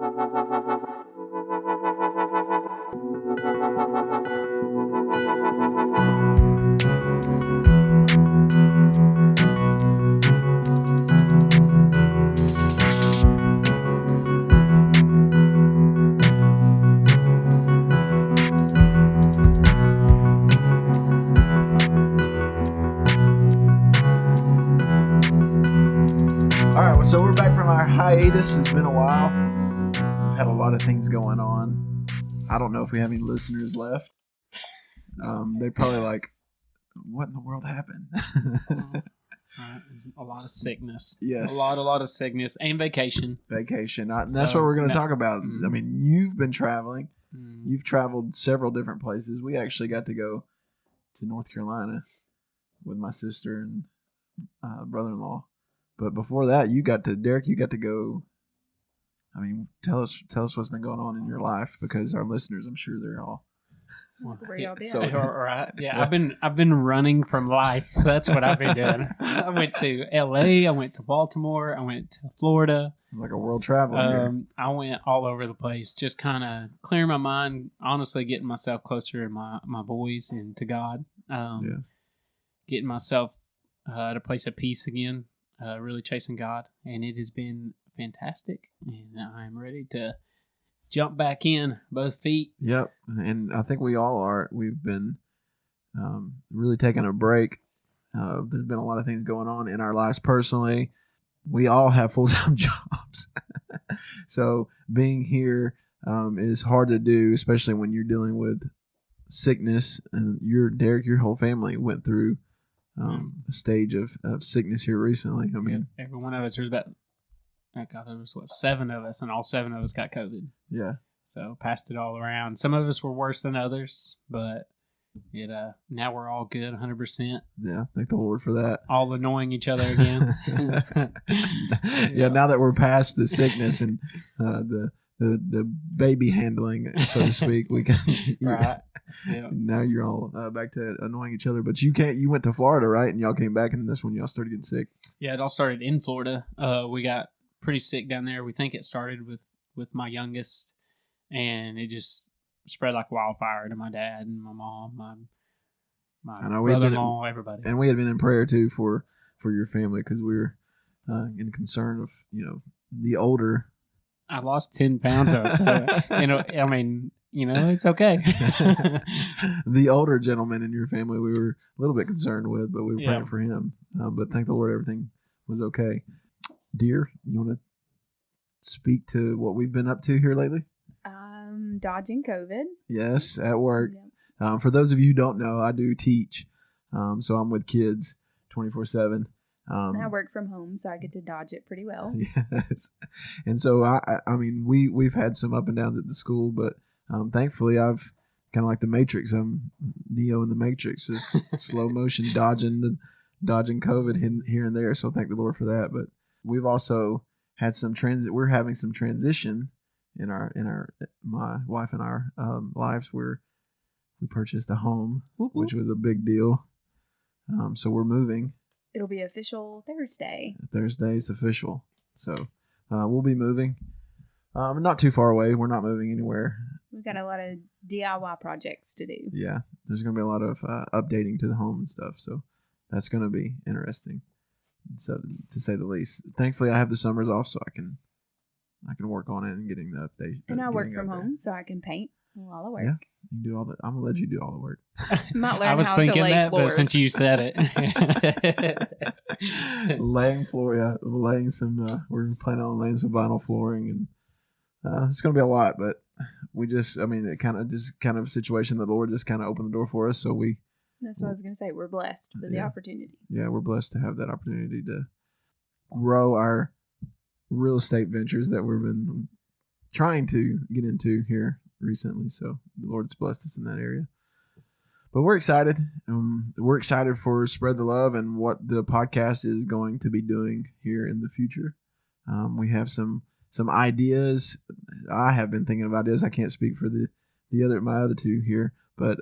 So we're back from our hiatus. It's been a while. We've had a lot of things going on. I don't know if we have any listeners left. They're probably like, what in the world happened? Right. A lot of sickness. Yes. A lot of sickness and vacation. Vacation. That's what we're going to talk about. I mean, you've been traveling. You've traveled several different places. We actually got to go to North Carolina with my sister and brother-in-law. But before that, Derek, you got to go. I mean, tell us what's been going on in your life, because our listeners, I'm sure they're all. Where y'all been? So, right. Yeah, I've been running from life. That's what I've been doing. I went to LA, I went to Baltimore, I went to Florida. Like a world traveler. I went all over the place, just kind of clearing my mind, honestly getting myself closer to my boys and to God. Getting myself at a place of peace again. Really chasing God, and it has been fantastic, and I'm ready to jump back in both feet. Yep, and I think we all are. We've been really taking a break. There's been a lot of things going on in our lives personally. We all have full-time jobs, so being here is hard to do, especially when you're dealing with sickness. And Derek, your whole family went through a stage of sickness here recently. I mean, every one of us, there was 7 of us, and all 7 of us got COVID. Yeah. So passed it all around. Some of us were worse than others, but now we're all good, 100%. Yeah, thank the Lord for that. All annoying each other again. Yeah, now that we're past the sickness and the baby handling, so to speak, we can. Right. Yeah. Now you're all back to annoying each other. But you went to Florida, right? And y'all came back, and this one y'all started getting sick. Yeah, it all started in Florida. We got pretty sick down there. We think it started with my youngest, and it just spread like wildfire to my dad and my mom, my brother-in-law, everybody. And we had been in prayer too for your family, because we were in concern of the older. I lost 10 pounds though, so I mean, it's okay. The older gentleman in your family, we were a little bit concerned with, but we were praying for him. But thank the Lord, everything was okay. Dear, you want to speak to what we've been up to here lately? Dodging COVID. Yes, at work. Yep. For those of you who don't know, I do teach. So I'm with kids 24/7. And I work from home, so I get to dodge it pretty well. Yes. And so, I mean, we've had some up and downs at the school, but thankfully I've kind of like the Matrix. I'm Neo in the Matrix, just slow motion dodging COVID here and there. So thank the Lord for that. But we've also had some we're having some transition in my wife and our lives, where we purchased a home, which was a big deal. So we're moving. It'll be official Thursday. Thursday's official. So we'll be moving. Not too far away. We're not moving anywhere. We've got a lot of DIY projects to do. Yeah. There's going to be a lot of updating to the home and stuff. So that's going to be interesting, so to say the least. Thankfully, I have the summers off, so I can work on it and getting the update. And I work from home, so I can paint while I work. Yeah. You can do all the. I'm gonna let you do all the work. I was thinking that, but since you said it, laying floor, laying some. We're planning on laying some vinyl flooring, and it's gonna be a lot. But it kind of a situation that the Lord just kind of opened the door for us. So That's what I was gonna say. We're blessed with the opportunity. Yeah, we're blessed to have that opportunity to grow our real estate ventures that we've been trying to get into here recently. So the Lord's blessed us in that area. But we're excited. We're excited for Spread the Love and what the podcast is going to be doing here in the future. We have some ideas. I have been thinking of ideas. I can't speak for my other two here, but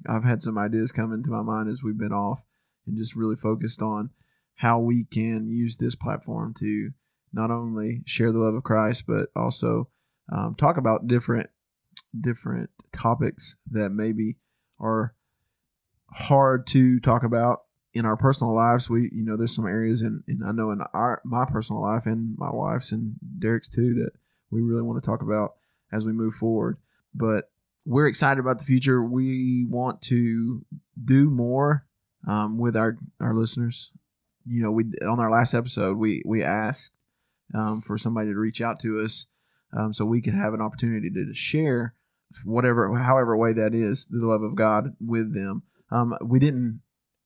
I've had some ideas come into my mind as we've been off, and just really focused on how we can use this platform to not only share the love of Christ, but also talk about different topics that maybe are hard to talk about in our personal lives. There's some areas in I know in my personal life and my wife's and Derek's too that we really want to talk about as we move forward. But we're excited about the future. We want to do more with our listeners. We on our last episode we asked for somebody to reach out to us so we could have an opportunity to share however way that is, the love of God with them. We didn't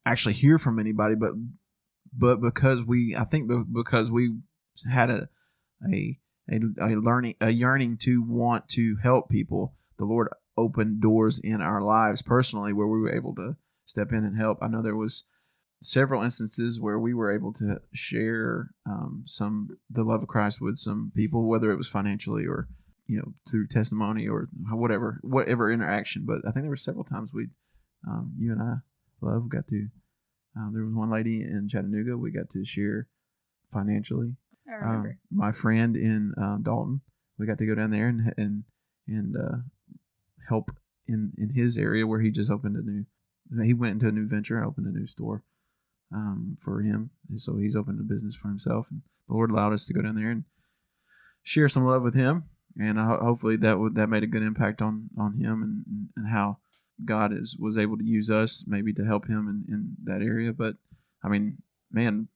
actually hear from anybody, but because we had a yearning to want to help people, the Lord opened doors in our lives personally where we were able to step in and help. I know there was several instances where we were able to share the love of Christ with some people, whether it was financially or through testimony or whatever interaction. But I think there were several times you and I, Love, got to. There was one lady in Chattanooga we got to share financially. I remember. My friend in Dalton, we got to go down there and help in his area where he just opened he went into a new venture and opened a new store for him. So he's opened a business for himself, and the Lord allowed us to go down there and share some love with him. And hopefully that made a good impact on him and how God was able to use us maybe to help him in that area. But I mean, man,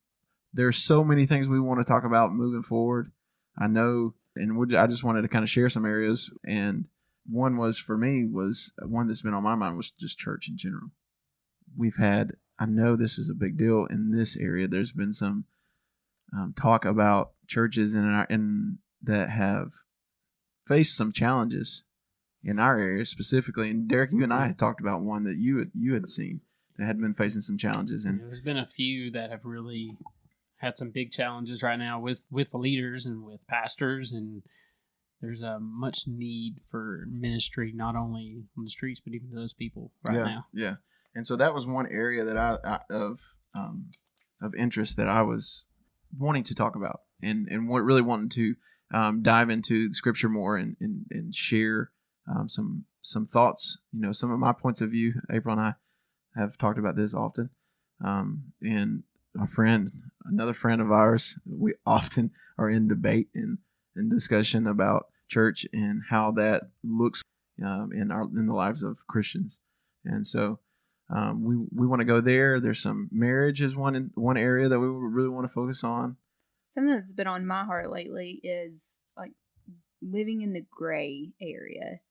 there's so many things we want to talk about moving forward. I know, and I just wanted to kind of share some areas. And one was one that's been on my mind was just church in general. I know this is a big deal in this area. There's been some talk about churches that have faced some challenges in our area specifically. And Derek, you and I had talked about one that you had seen that had been facing some challenges. And there's been a few that have really had some big challenges right now with leaders and with pastors, and there's a much need for ministry, not only on the streets, but even to those people now. Yeah. And so that was one area that of interest that I was wanting to talk about and what really wanting to dive into the scripture more and share some thoughts, some of my points of view. April and I have talked about this often. And another friend of ours, we often are in debate and discussion about church and how that looks in the lives of Christians. And so we want to go there. There's some marriage is one area that we really want to focus on. Something that's been on my heart lately is like living in the gray area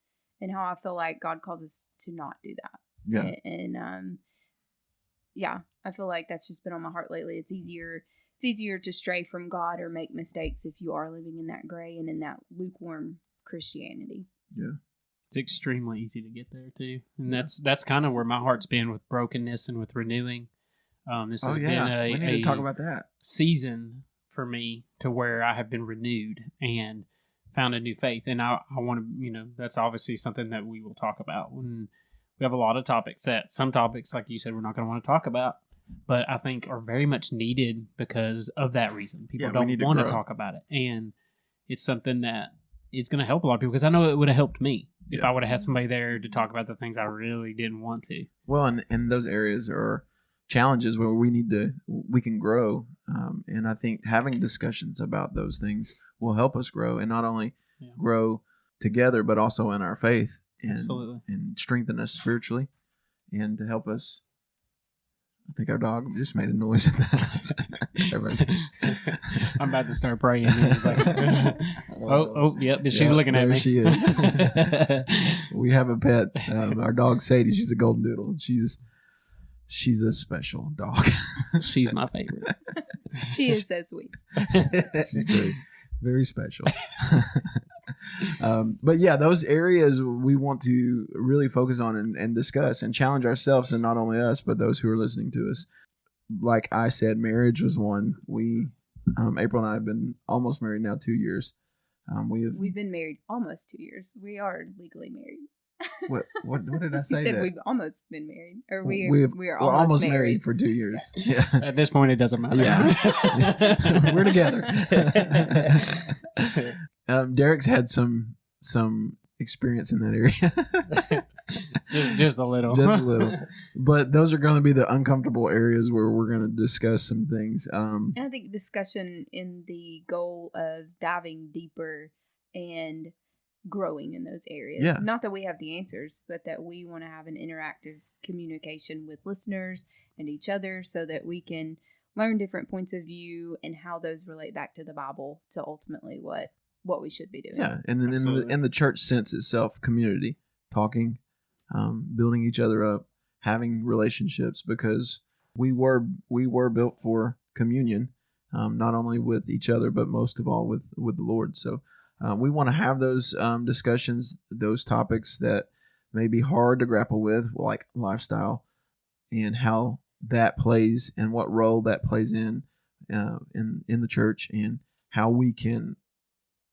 and how I feel like God calls us to not do that. Yeah. And I feel like that's just been on my heart lately. It's easier to stray from God or make mistakes if you are living in that gray and in that lukewarm Christianity. Yeah. It's extremely easy to get there too. And that's kind of where my heart's been with brokenness and with renewing. This has been we need to talk about that season for me to where I have been renewed and found a new faith. And I want to, that's obviously something that we will talk about when we have a lot of topics some topics, like you said, we're not going to want to talk about, but I think are very much needed because of that reason. People don't want to talk about it. And it's something that it's going to help a lot of people because I know it would have helped me if I would have had somebody there to talk about the things I really didn't want to. Well, and those areas are challenges where we can grow. And I think having discussions about those things will help us grow, and not only grow together, but also in our faith and strengthen us spiritually and to help us. I think our dog just made a noise at that. I'm about to start praying. It's like, yep. She's looking at me. There she is. We have a pet. Our dog Sadie. She's a golden doodle. She's a special dog. She's my favorite. She is so sweet. She's very, very special. But yeah, those areas we want to really focus on and discuss and challenge ourselves, and not only us, but those who are listening to us. Like I said, marriage was one. April and I have been almost married now 2 years. We've been married almost 2 years. We are legally married. What did I say? You said we've almost been married, or we're almost married for 2 years. Yeah. At this point, it doesn't matter. Yeah. We're together. Derek's had some some experience in that area. just a little. Just a little. But those are going to be the uncomfortable areas where we're going to discuss some things. And I think discussion in the goal of diving deeper and growing in those areas. Yeah. Not that we have the answers, but that we want to have an interactive communication with listeners and each other so that we can learn different points of view and how those relate back to the Bible to ultimately what we should be doing. Yeah, and then in the church sense itself, community, talking, building each other up, having relationships, because we were built for communion, not only with each other but most of all with the Lord. So we want to have those discussions, those topics that may be hard to grapple with, like lifestyle and how that plays and what role that plays in the church, and how we can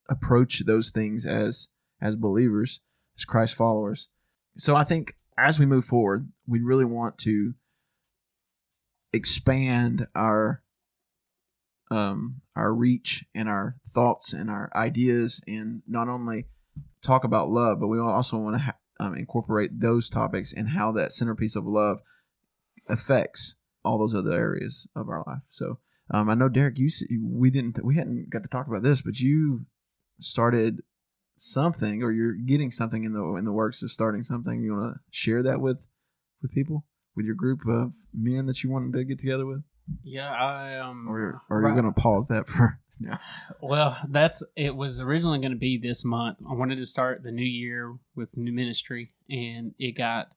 approach those things as believers, as Christ followers. So I think as we move forward, we really want to expand our reach and our thoughts and our ideas, and not only talk about love, but we also want to incorporate those topics and how that centerpiece of love affects all those other areas of our life. So I know, Derek, we hadn't got to talk about this, but you started something, or you're getting something in the works of starting something. You want to share that with people, with your group of men that you wanted to get together with? Yeah, I or you're going to pause that for now? Well, it was originally going to be this month. I wanted to start the new year with new ministry, and it got,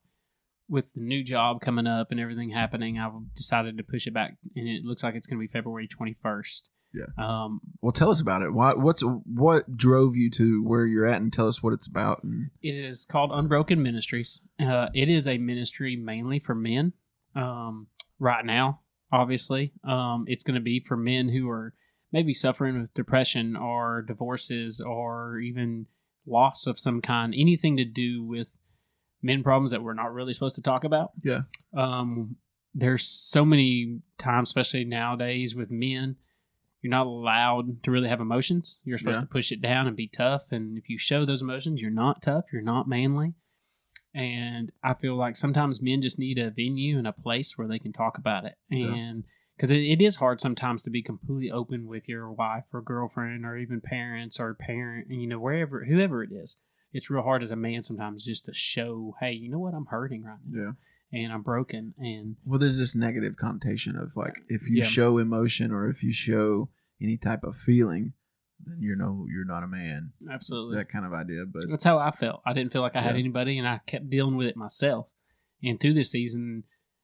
with the new job coming up and everything happening, I decided to push it back, and it looks like it's going to be February 21st. Yeah. Well, tell us about it. What drove you to where you're at, and tell us what it's about. It is called Unbroken Ministries. It is a ministry mainly for men. Right now, obviously, it's going to be for men who are maybe suffering with depression or divorces or even loss of some kind, anything to do with men problems that we're not really supposed to talk about. Yeah. There's so many times, especially nowadays with men, you're not allowed to really have emotions. You're supposed to push it down and be tough. And if you show those emotions, you're not tough. You're not manly. And I feel like sometimes men just need a venue and a place where they can talk about it. And because it is hard sometimes to be completely open with your wife or girlfriend or even parents or parent, and whoever it is. It's real hard as a man sometimes just to show, hey, you know what, I'm hurting right now. Yeah. And I'm broken. And there's this negative connotation of like, if you show emotion or if you show any type of feeling, then you're not a man. Absolutely. That kind of idea. But that's how I felt. I didn't feel like I had anybody, and I kept dealing with it myself. And through this season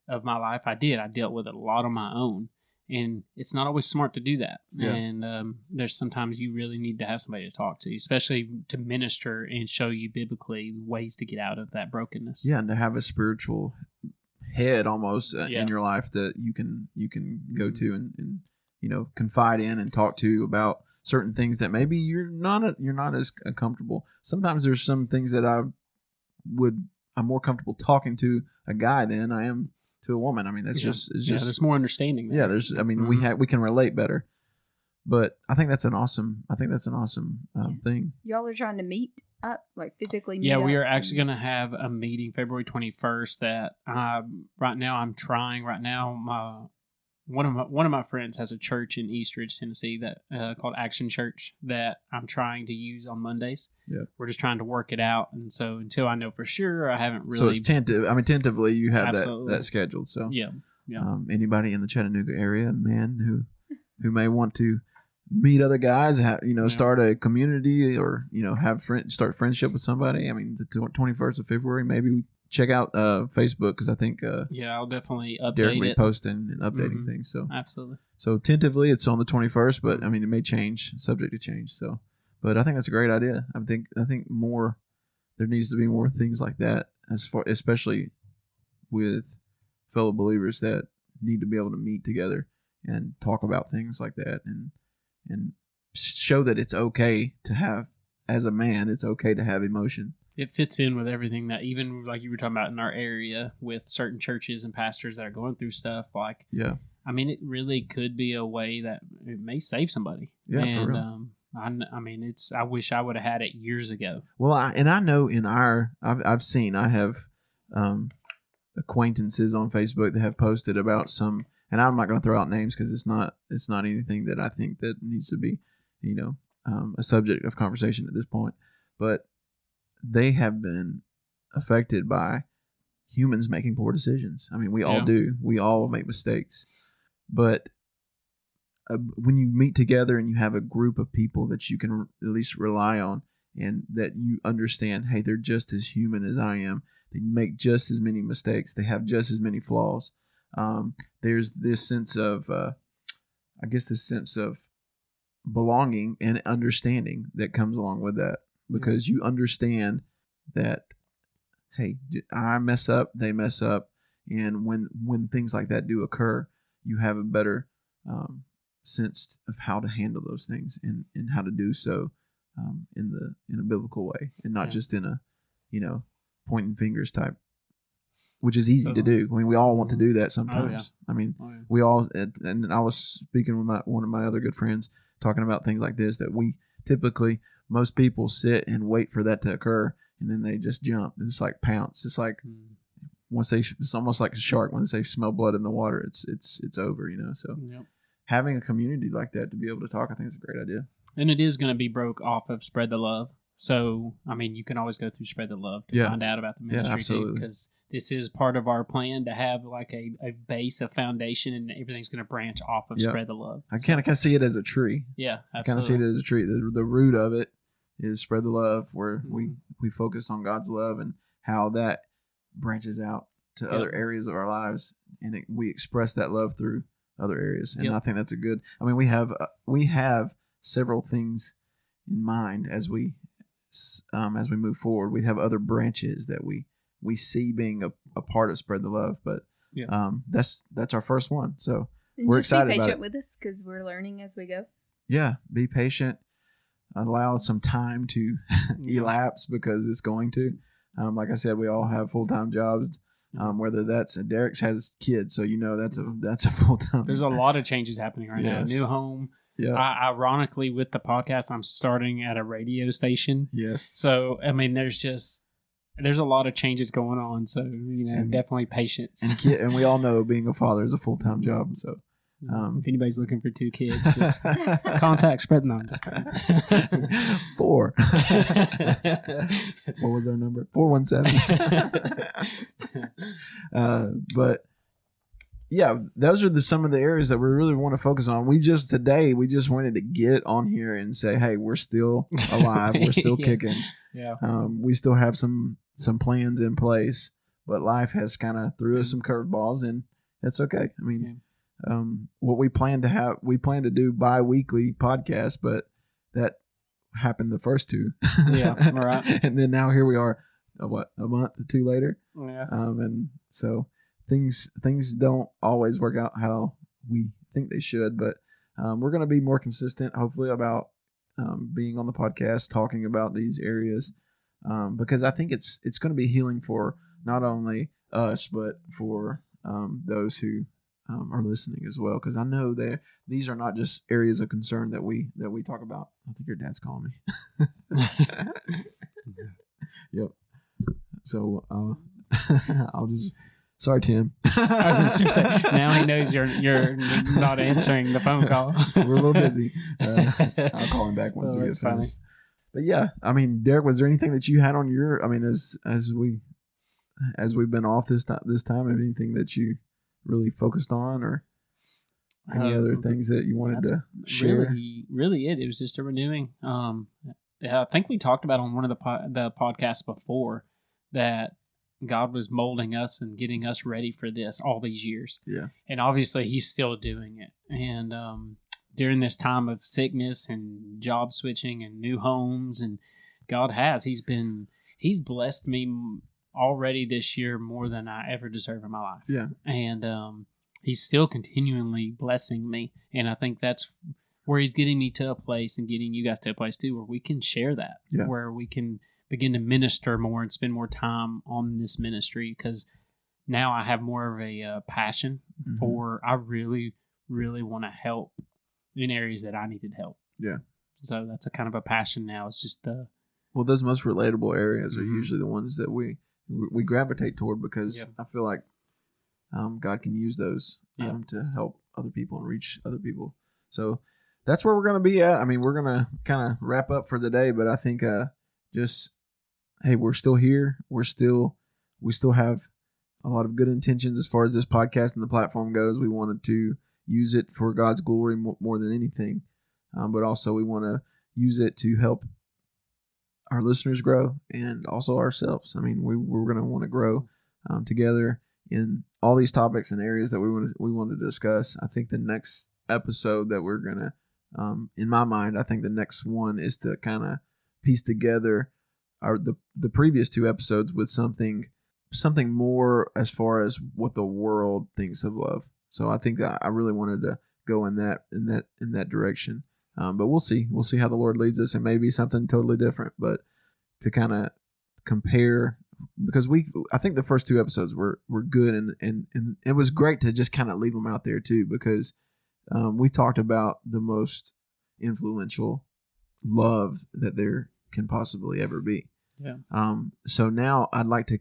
of my life, I dealt with it a lot on my own. And it's not always smart to do that. Yeah. And there's sometimes you really need to have somebody to talk to, especially to minister and show you biblically ways to get out of that brokenness. Yeah, and to have a spiritual head almost in your life that you can go to and confide in and talk to about certain things that maybe you're not as comfortable. Sometimes there's some things that I'm more comfortable talking to a guy than I am to a woman. I mean, it's just there's more understanding there. Yeah, we can relate better. But I think that's an awesome thing. Y'all are trying to meet up, like physically meet up? Yeah, we are actually going to have a meeting February 21st that right now I'm trying. Right now, one of my friends has a church in Eastridge, Tennessee that called Action Church that I'm trying to use on Mondays. Yeah, we're just trying to work it out, and so until I know for sure, I haven't really. So it's tentative. I mean, tentatively, you have that scheduled. So yeah. Anybody in the Chattanooga area, man, who may want to meet other guys, start a community, or start friendship with somebody. I mean, the 21st of February, maybe check out Facebook, because I think I'll definitely update Derek will be it. posting and updating things. So absolutely. So tentatively, it's on the 21st, but I mean, it may change, subject to change. So, but I think that's a great idea. I think more there needs to be more things like that, especially with fellow believers that need to be able to meet together and talk about things like that, and show that it's okay to have, as a man, it's okay to have emotion. It fits in with everything that, even like you were talking about in our area with certain churches and pastors that are going through stuff. Like, I mean, it really could be a way that it may save somebody. Yeah, and for real. I mean, I wish I would have had it years ago. Well, I know I have acquaintances on Facebook that have posted about some, and I'm not going to throw out names because it's not anything that I think that needs to be, a subject of conversation at this point. But they have been affected by humans making poor decisions. I mean, we all do. We all make mistakes, but when you meet together and you have a group of people that you can at least rely on, and that you understand, hey, they're just as human as I am. They make just as many mistakes. They have just as many flaws. There's this sense of, this sense of belonging and understanding that comes along with that, because you understand that, hey, I mess up, they mess up, and when things like that do occur, you have a better sense of how to handle those things and how to do so in a biblical way, and not just in a pointing fingers type, which is easy to do. I mean, we all want to do that sometimes. I mean, we all, and I was speaking with one of my other good friends, talking about things like this, that we typically, most people sit and wait for that to occur, and then they just jump. It's like pounce. It's like it's almost like a shark. Once they smell blood in the water, it's over. So having a community like that to be able to talk, I think is a great idea. And it is going to be broke off of Spread the Love. So, I mean, you can always go through Spread the Love to find out about the ministry too, because this is part of our plan to have like a base, a foundation, and everything's going to branch off of Spread the Love. I kind of see it as a tree. Yeah, absolutely. I kind of see it as a tree. The root of it is Spread the Love, where we focus on God's love and how that branches out to other areas of our lives, and we express that love through other areas. And I think that's a good. I mean, we have several things in mind as we move forward. We have other branches that we see being a part of Spread the Love, but that's our first one. So we're excited about it. Be patient with us because we're learning as we go. Yeah, be patient. Allow some time to elapse, because it's going to. Like I said, we all have full-time jobs. Whether that's Derek's has kids, so that's a full-time. There's a lot of changes happening right now. New home. Yeah. Ironically, with the podcast, I'm starting at a radio station. Yes. So I mean, there's a lot of changes going on. So definitely patience. And we all know being a father is a full-time job. So if anybody's looking for 2 kids, just contact Spread. No, just 4. What was our number? 417. But yeah, those are some of the areas that we really want to focus on. We just wanted to get on here and say, hey, we're still alive, we're still kicking. Yeah. We still have some plans in place, but life has kind of threw us some curveballs, and that's okay. I mean, what we plan to do bi-weekly podcasts, but that happened the first 2. Yeah, right. And then now here we are, a month or 2 later. Yeah. And so things don't always work out how we think they should, but we're going to be more consistent, hopefully, about being on the podcast, talking about these areas, because I think it's going to be healing for not only us, but for those who are listening as well, because I know that these are not just areas of concern that we talk about. I think your dad's calling me. Yep. So I'll just. Sorry, Tim. I was just saying, now he knows you're not answering the phone call. We're a little busy. I'll call him back once we get finished. But yeah, I mean, Derek, was there anything that you had on your? I mean, as we've been off this time, anything that you really focused on, or any other things that you wanted to share? Really, it was just a renewing. I think we talked about on one of the podcasts before that God was molding us and getting us ready for this all these years. Yeah. And obviously he's still doing it. And during this time of sickness and job switching and new homes, and he's blessed me already this year more than I ever deserve in my life. Yeah. And he's still continually blessing me. And I think that's where he's getting me to a place, and getting you guys to a place too, where we can share that, where we can begin to minister more and spend more time on this ministry, because now I have more of a passion for, I really, really want to help in areas that I needed help. Yeah. So that's a kind of a passion now. It's just Well, those most relatable areas are Mhm. usually the ones that we gravitate toward because Yep. I feel like God can use those Yeah. to help other people and reach other people. So that's where we're going to be at. I mean, we're going to kind of wrap up for the day, but I think just hey, we're still here. We still have a lot of good intentions as far as this podcast and the platform goes. We wanted to use it for God's glory more than anything, but also we want to use it to help our listeners grow and also ourselves. I mean, we're going to want to grow together in all these topics and areas that we want to discuss. I think the next episode that we're going to, in my mind, I think the next one is to kind of piece together the previous two episodes with something more as far as what the world thinks of love. So I think that I really wanted to go in that direction. But we'll see how the Lord leads us. It may be something totally different, but to kind of compare, because I think the first two episodes were good, and it was great to just kind of leave them out there too, because we talked about the most influential love that there can possibly ever be. Yeah. So now I'd like to,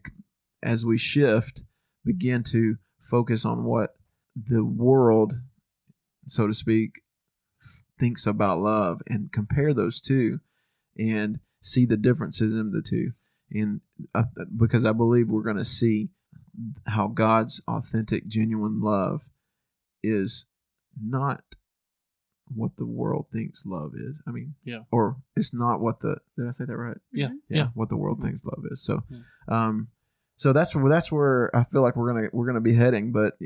as we shift, begin to focus on what the world, so to speak, thinks about love and compare those two and see the differences in the two. And because I believe we're going to see how God's authentic, genuine love is not what the world thinks love is. I mean, yeah. Or it's not what did I say that right? Yeah. Yeah. What the world thinks love is. So, yeah. So that's where I feel like we're gonna be heading. But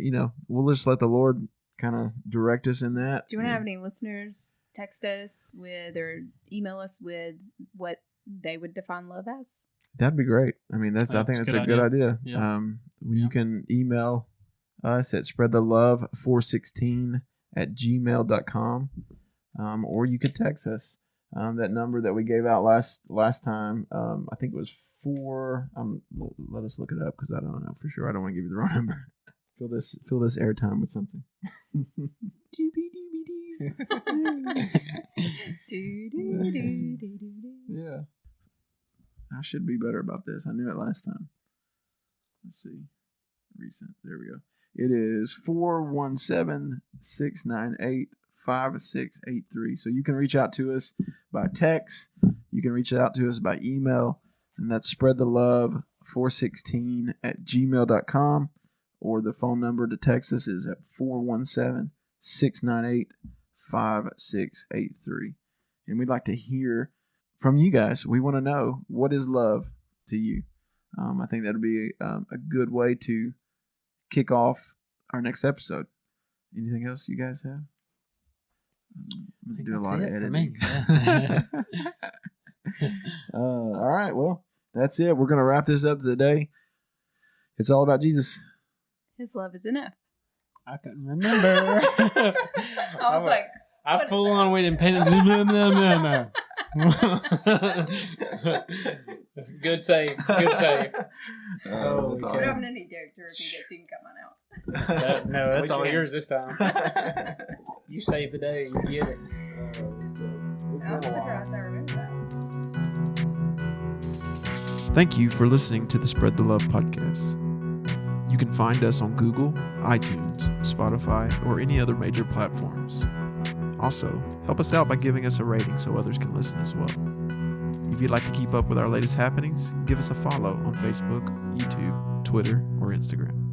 we'll just let the Lord kind of direct us in that. Do you want to have any listeners text us with or email us with what they would define love as? That'd be great. I mean, I think that's a good idea. Yeah. You can email us at spreadthelove416@gmail.com, or you could text us. That number that we gave out last time, I think it was 4. Let us look it up because I don't know for sure. I don't want to give you the wrong number. Fill this airtime with something. Yeah. I should be better about this. I knew it last time. Let's see. Recent. There we go. It is 417-698-5683. So you can reach out to us by text. You can reach out to us by email. And that's spreadthelove416@gmail.com. Or the phone number to text us is at 417-698-5683. And we'd like to hear from you guys. We want to know, what is love to you? I think that'll be a good way to kick off our next episode. Anything else you guys have? I'm going to do a lot of editing. All right. Well, that's it. We're going to wrap this up today. It's all about Jesus. His love is enough. I couldn't remember. I was like, I full on went and penned no. Good save. That's we're awesome. having any Derek Turkey that you can come on out. No, that's We all can. yours this time. You save the day, you get it. I'm surprised I remember that. Thank you for listening to the Spread the Love podcast. You can find us on Google, iTunes, Spotify, or any other major platforms. Also, help us out by giving us a rating so others can listen as well. If you'd like to keep up with our latest happenings, give us a follow on Facebook, YouTube, Twitter, or Instagram.